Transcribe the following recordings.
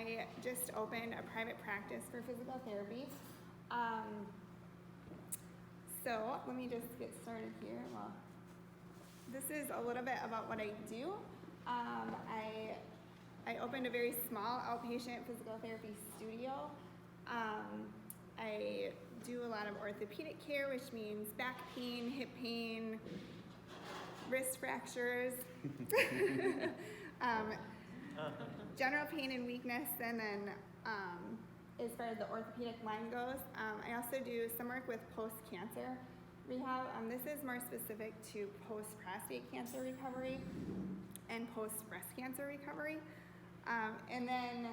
I just opened a private practice for physical therapy. So let me just get started here. Well, this is a little bit about what I do. I opened a very small outpatient physical therapy studio. I do a lot of orthopedic care, which means back pain, hip pain, wrist fractures, general pain and weakness, and then as far as the orthopedic line goes, I also do some work with post-cancer rehab. This is more specific to post-prostate cancer recovery and post-breast cancer recovery. And then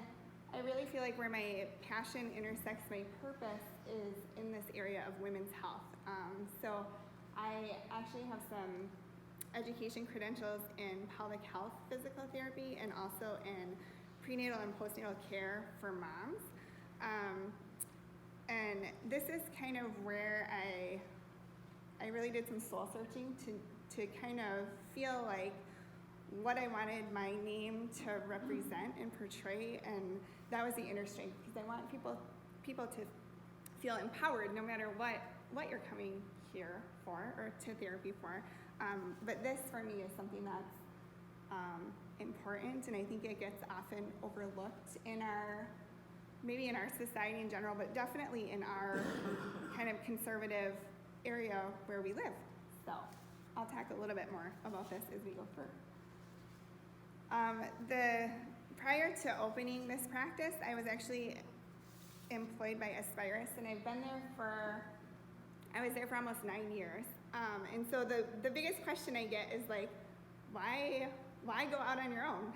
I really feel like where my passion intersects my purpose is in this area of women's health. So I actually have some education credentials in pelvic health physical therapy and also in prenatal and postnatal care for moms. And this is kind of where I really did some soul searching to kind of feel like what I wanted my name to represent and portray, and that was the inner strength, because I want people to feel empowered no matter what you're coming here for or to therapy for. But this for me is something that's important, and I think it gets often overlooked maybe in our society in general, but definitely in our kind of conservative area where we live. So I'll talk a little bit more about this as we go through. Prior to opening this practice, I was actually employed by Aspirus, and I've been there I was there for almost 9 years. And so the biggest question I get is like, why go out on your own?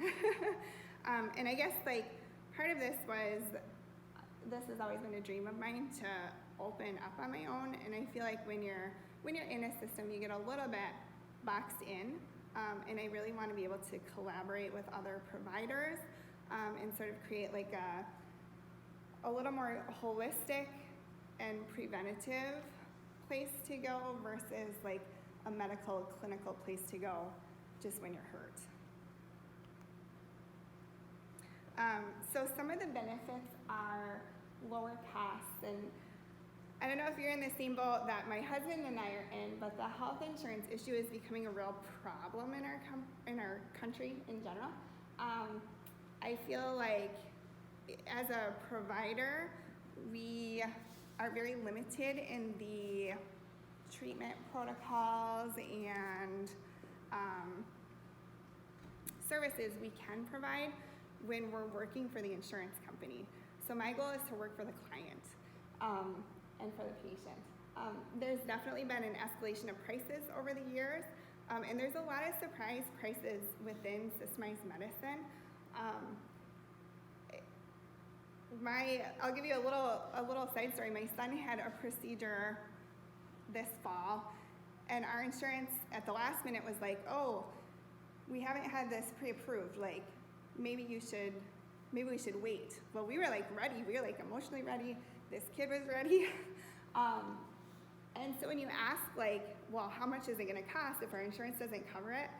And I guess like part of this has always been a dream of mine to open up on my own. And I feel like when you're in a system, you get a little bit boxed in. And I really want to be able to collaborate with other providers and sort of create like a little more holistic and preventative place to go versus like a medical clinical place to go just when you're hurt. So some of the benefits are lower costs, and I don't know if you're in the same boat that my husband and I are in, but the health insurance issue is becoming a real problem in our country in general. I feel like as a provider, we are very limited in the treatment protocols and services we can provide when we're working for the insurance company. So my goal is to work for the client and for the patient. There's definitely been an escalation of prices over the years, and there's a lot of surprise prices within systemized medicine. I'll give you a little side story. My son had a procedure this fall, and our insurance at the last minute was like, "Oh, we haven't had this pre-approved. Like, maybe we should wait." Well, we were like ready. We were like emotionally ready. This kid was ready. And so when you ask like, well, how much is it going to cost if our insurance doesn't cover it?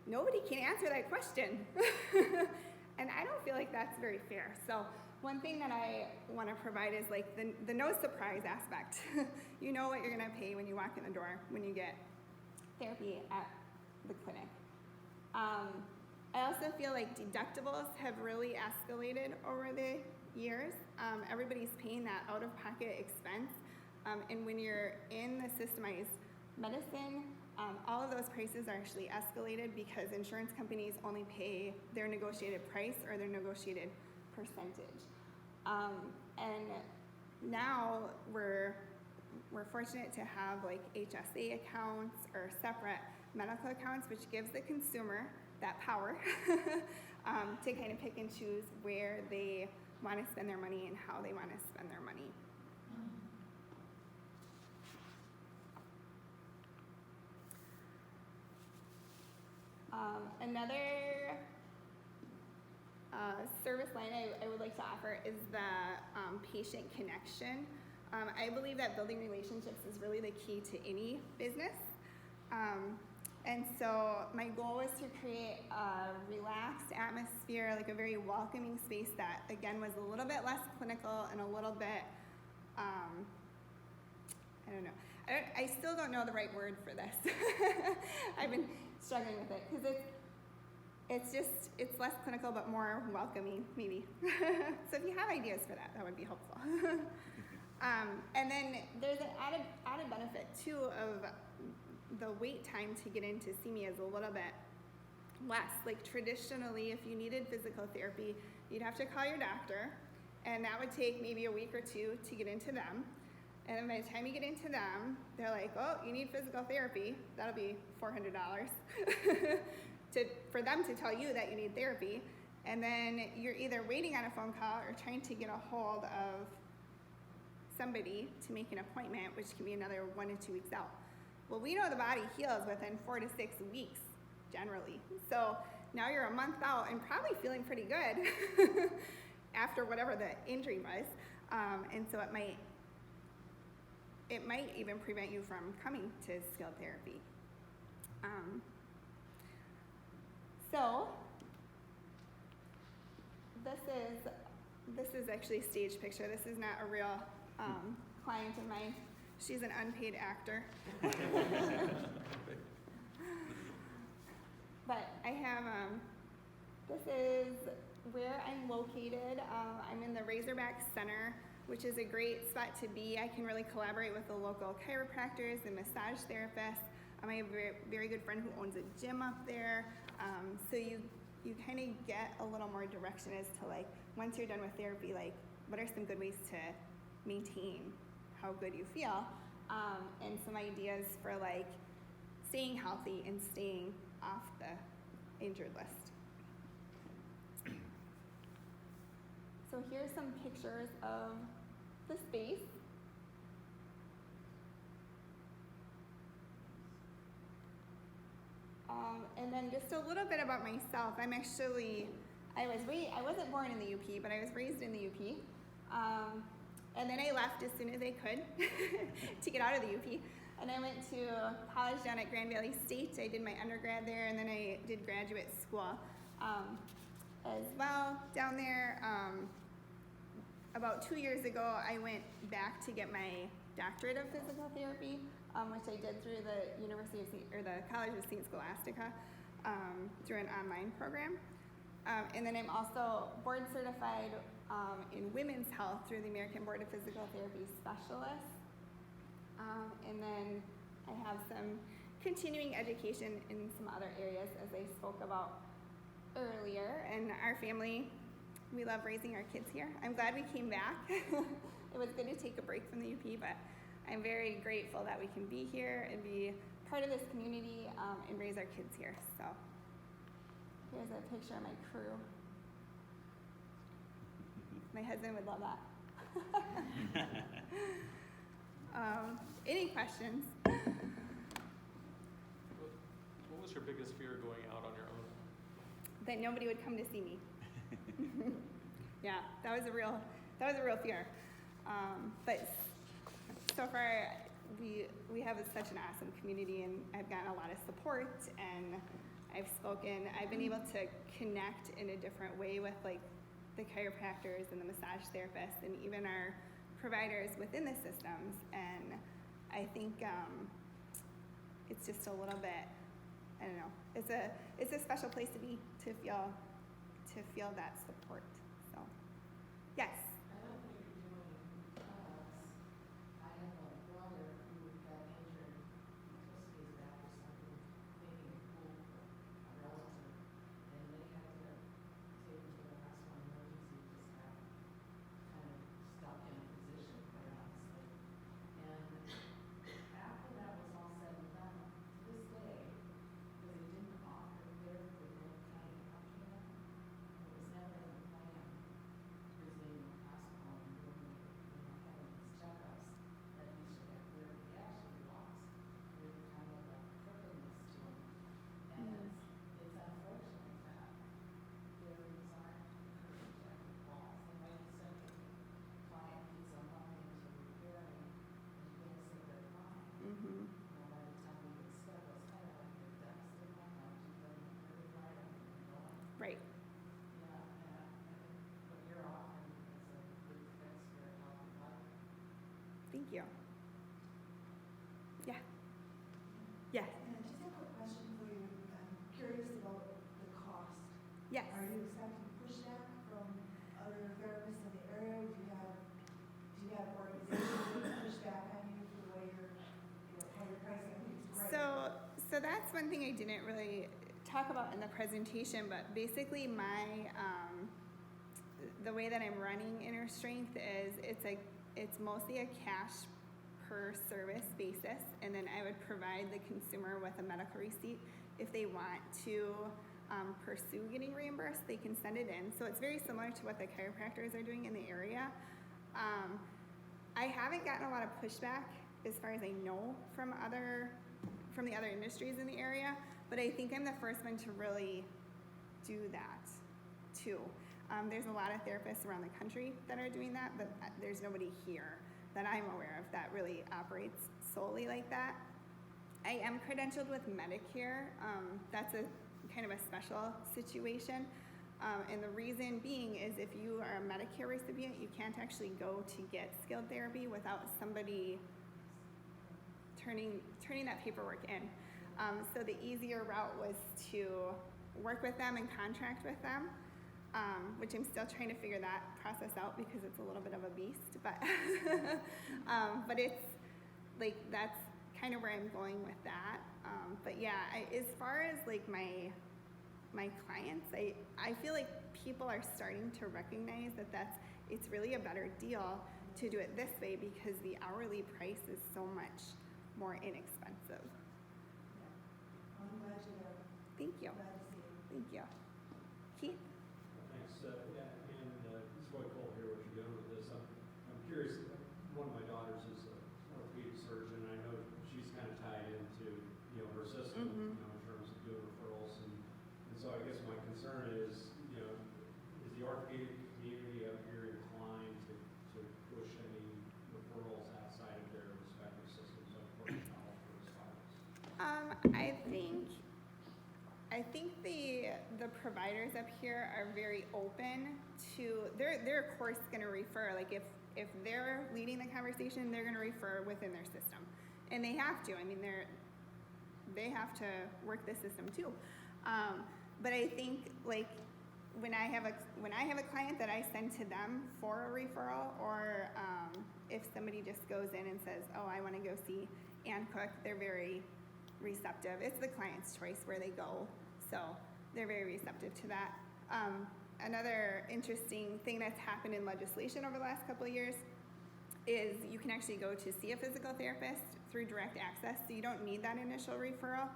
Nobody can answer that question. And I don't feel like that's very fair. So one thing that I want to provide is like the no surprise aspect. You know what you're going to pay when you walk in the door, when you get therapy at the clinic. I also feel like deductibles have really escalated over the years. Everybody's paying that out-of-pocket expense. And when you're in the systemized medicine, all of those prices are actually escalated because insurance companies only pay their negotiated price or their negotiated percentage. And now we're fortunate to have like HSA accounts or separate medical accounts, which gives the consumer that power to kind of pick and choose where they want to spend their money and how they want to spend their money. Another service line I would like to offer is the patient connection. I believe that building relationships is really the key to any business. And so my goal was to create a relaxed atmosphere, like a very welcoming space that, again, was a little bit less clinical and a little bit, I don't know. I still don't know the right word for this. I've been struggling with it because it's less clinical but more welcoming, maybe. So if you have ideas for that, that would be helpful. And then there's an added benefit too of the wait time to get in to see me is a little bit less. Like traditionally, if you needed physical therapy, you'd have to call your doctor, and that would take maybe a week or two to get into them. And then by the time you get into them, they're like, oh, you need physical therapy. That'll be $400 for them to tell you that you need therapy. And then you're either waiting on a phone call or trying to get a hold of somebody to make an appointment, which can be another 1 to 2 weeks out. Well, we know the body heals within 4 to 6 weeks, generally. So now you're a month out and probably feeling pretty good after whatever the injury was. And so it might even prevent you from coming to skilled therapy. So this is actually a stage picture. This is not a real client of mine. She's an unpaid actor. But I have, this is where I'm located. I'm in the Razorback Center, which is a great spot to be. I can really collaborate with the local chiropractors and massage therapists. I have a very, very good friend who owns a gym up there. So you kind of get a little more direction as to like, once you're done with therapy, like what are some good ways to maintain how good you feel, and some ideas for like staying healthy and staying off the injured list. So here's some pictures of the space. And then just a little bit about myself. I wasn't born in the UP, but I was raised in the UP. And then I left as soon as I could to get out of the UP. And I went to college down at Grand Valley State. I did my undergrad there, and then I did graduate school as well down there. About 2 years ago, I went back to get my doctorate of physical therapy, which I did through the College of St. Scholastica through an online program. And then I'm also board certified in women's health through the American Board of Physical Therapy Specialists. And then I have some continuing education in some other areas, as I spoke about earlier. And our family, we love raising our kids here. I'm glad we came back. It was good to take a break from the UP, but I'm very grateful that we can be here and be part of this community and raise our kids here. So here's a picture of my crew. My husband would love that. Any questions? What was your biggest fear going out on your own? That nobody would come to see me. Yeah, that was a real fear. But so far, we have such an awesome community, and I've gotten a lot of support, and I've been able to connect in a different way with like the chiropractors and the massage therapists and even our providers within the systems. And I think it's just a little bit, I don't know, it's a special place to be, to feel that support. So, yes. I don't think you're doing us. I have a brother who got injured, supposed to be his back or something, making a pool for a relative, and they had to take him to the hospital emergency, just got kind of stuck in a position, quite honestly. And after that was all said and done, to this day, because they didn't offer therapy, they kind of option, it was never in the plan. His name Thank you. Yeah. Yes. And I just have a quick question for you. I'm curious about the cost. Yes. Are you expecting pushback from other therapists in the area? Do you have organizations that push back on you for the way how you're pricing? I think it's great. So that's one thing I didn't really talk about in the presentation, but basically the way that I'm running Inner Strength is it's mostly a cash per service basis, and then I would provide the consumer with a medical receipt. If they want to pursue getting reimbursed, they can send it in. So it's very similar to what the chiropractors are doing in the area. I haven't gotten a lot of pushback as far as I know from the other industries in the area, but I think I'm the first one to really do that too. There's a lot of therapists around the country that are doing that, but there's nobody here that I'm aware of that really operates solely like that. I am credentialed with Medicare. That's a kind of a special situation. And the reason being is if you are a Medicare recipient, you can't actually go to get skilled therapy without somebody turning that paperwork in. So the easier route was to work with them and contract with them, which I'm still trying to figure that process out because it's a little bit of a beast. But it's like that's kind of where I'm going with that. But yeah, as far as like my clients, I feel like people are starting to recognize that it's really a better deal to do it this way because the hourly price is so much more inexpensive. I'm glad you're there. Thank you. Glad to see you. Thank you. Keith? Thanks. Yeah, and this is Roy Cole here, what you're doing with this. I'm curious, one of my daughters is an orthopedic surgeon, and I know she's kind of tied into, her system, Mhm. in terms of doing referrals. And so I guess my concern is, is the orthopedic community up here inclined to push any referrals outside of their respective systems of Portage Health or Spirals? I think the providers up here are very open to they're of course going to refer, like if they're leading the conversation, they're going to refer within their system, and they have to. I mean, they have to work the system too. But I think like when I have a client that I send to them for a referral, or if somebody just goes in and says, oh, I want to go see Ann Cook, they're very receptive. It's the client's choice where they go, so they're very receptive to that. Another interesting thing that's happened in legislation over the last couple of years is you can actually go to see a physical therapist through direct access, so you don't need that initial referral,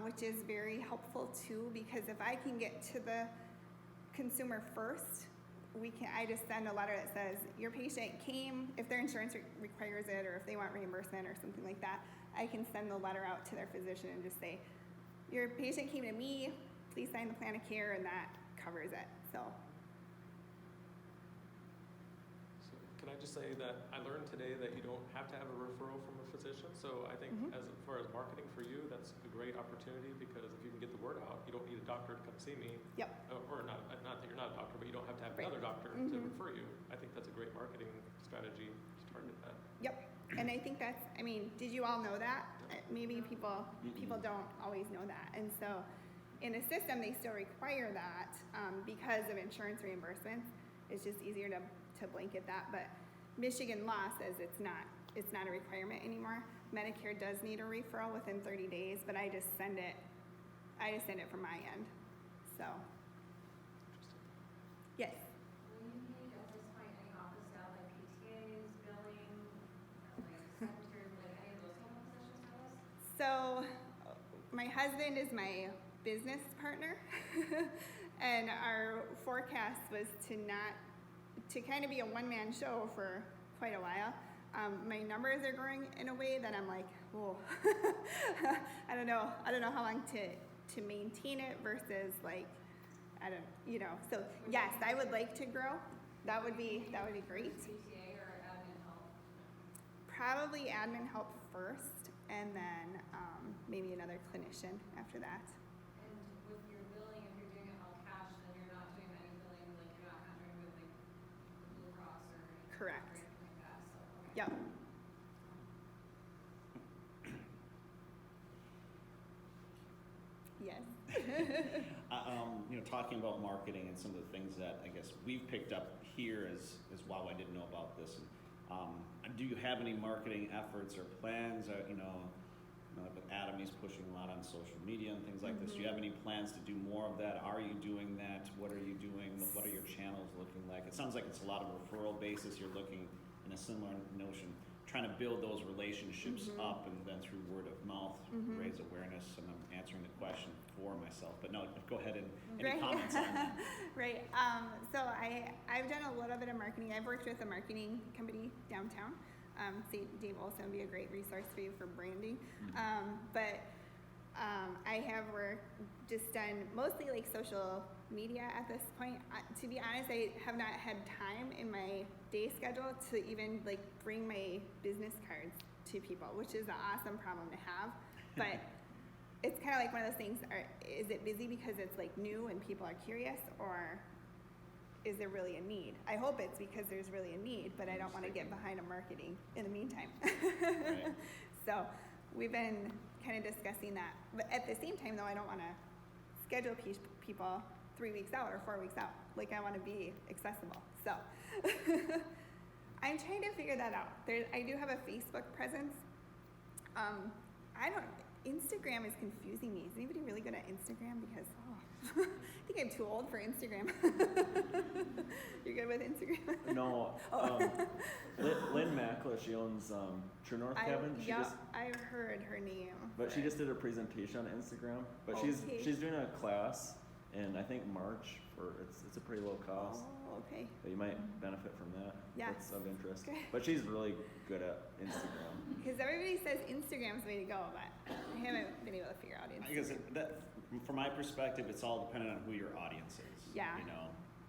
which is very helpful too, because if I can get to the consumer first, I just send a letter that says your patient came, if their insurance requires it, or if they want reimbursement or something like that, I can send the letter out to their physician and just say, your patient came to me, please sign the plan of care, and that covers it. So Can I just say that I learned today that you don't have to have a referral from a physician, so I think Mhm. as far as marketing for you, that's a great opportunity, because if you can get the word out, you don't need a doctor to come see me. Yep. Or not that you're not a doctor, but you don't have to have Right. another doctor to Mhm. refer you. I think that's a great marketing strategy to target that. Yep, and I think did you all know that? Maybe people don't always know that, and so in the system they still require that because of insurance reimbursements. It's just easier to blanket that, but Michigan law says it's not a requirement anymore. Medicare does need a referral within 30 days, but I just send it from my end. So, yes. Will you need at this point any office staff like PTAs, billing, like secretaries, like any of those kind of positions for us? So, my husband is my business partner, and our forecast was to kind of be a one-man show for quite a while. My numbers are growing in a way that I'm like, whoa, I don't know how long to maintain it versus like, So yes, I would like to grow. That would be great. PTA or admin help? Probably admin help first, and then maybe another clinician after that. And with your billing, if you're doing it all cash, then you're not doing any billing, like you're not contracting with like Blue Cross or any Correct. or anything like that, so, okay. Yep. Talking about marketing and some of the things that I guess we've picked up here is wow, I didn't know about this. And, do you have any marketing efforts or plans? But Adam, he's pushing a lot on social media and things like this. Do you have any plans to do more of that? Are you doing that? What are you doing? What are your channels looking like? It sounds like it's a lot of referral basis. You're looking in a similar notion, trying to build those relationships up, and then through word of mouth, raise awareness. And I'm answering the question for myself, but no, go ahead and any comments on that? Right. So I've done a little bit of marketing. I've worked with a marketing company downtown. Dave Olson would be a great resource for you for branding. But I have just done mostly like social media at this point. To be honest, I have not had time in my day schedule to even like bring my business cards to people, which is an awesome problem to have. But it's kind of like one of those things, is it busy because it's like new and people are curious, or is there really a need? I hope it's because there's really a need, but I don't want to get behind a marketing in the meantime. Right. So we've been kind of discussing that. But at the same time, though, I don't want to schedule people 3 weeks out or 4 weeks out. Like, I want to be accessible. So I'm trying to figure that out. I do have a Facebook presence. Instagram is confusing me. Is anybody really good at Instagram? Because, I think I'm too old for Instagram. You're good with Instagram? No. Oh. Lynn Mackler, she owns True North Cabin. I've heard her name. But she just did a presentation on Instagram. But Okay. she's doing a class in I think March for it's a pretty low cost. Oh, okay. But you might benefit from that. Yes. That's of interest. Okay. But she's really good at Instagram. Because everybody says Instagram's the way to go, but I haven't been able to figure out I guess Instagram. from my perspective, it's all dependent on who your audience is. Yeah.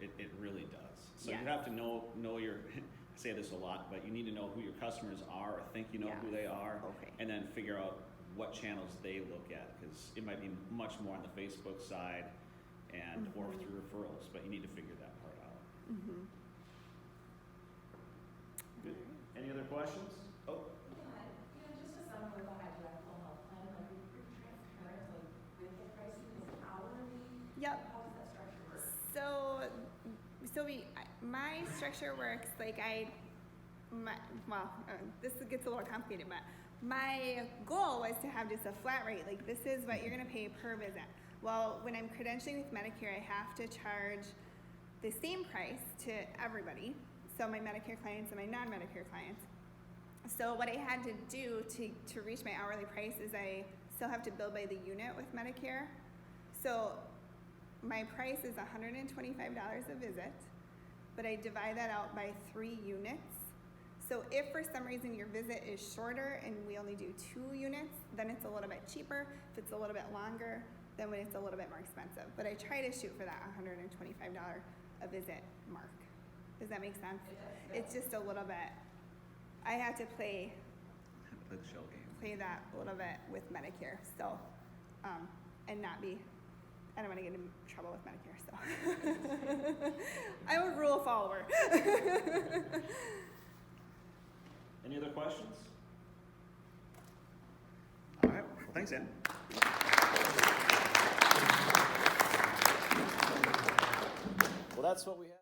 It really does. So Yeah. you have to know your. I say this a lot, but you need to know who your customers are, or think you know Yeah. who they are, Okay. and then figure out what channels they look at, because it might be much more on the Facebook side, and or through referrals. But you need to figure that part out. Mm-hmm. Good. Any other questions? Oh. Just a summary of the hydrological health plan, like, we're pretty transparent, like, with the pricing, is it hourly? Yep. How does that structure work? So my structure works like this gets a little complicated, but my goal was to have just a flat rate. Like, this is what you're gonna pay per visit. Well, when I'm credentialing with Medicare, I have to charge the same price to everybody. So my Medicare clients and my non-Medicare clients. So what I had to do to reach my hourly price is I still have to bill by the unit with Medicare. So my price is $125 a visit, but I divide that out by 3 units. So if for some reason your visit is shorter and we only do 2 units, then it's a little bit cheaper. If it's a little bit longer, then it's a little bit more expensive. But I try to shoot for that $125 a visit mark. Does that make sense? It's just a little bit, I have to play Play the shell game. that a little bit with Medicare, so, and not be, I don't want to get in trouble with Medicare, so. I'm a rule follower. Any other questions? All right. Well, thanks, Ann. Well, that's what we have.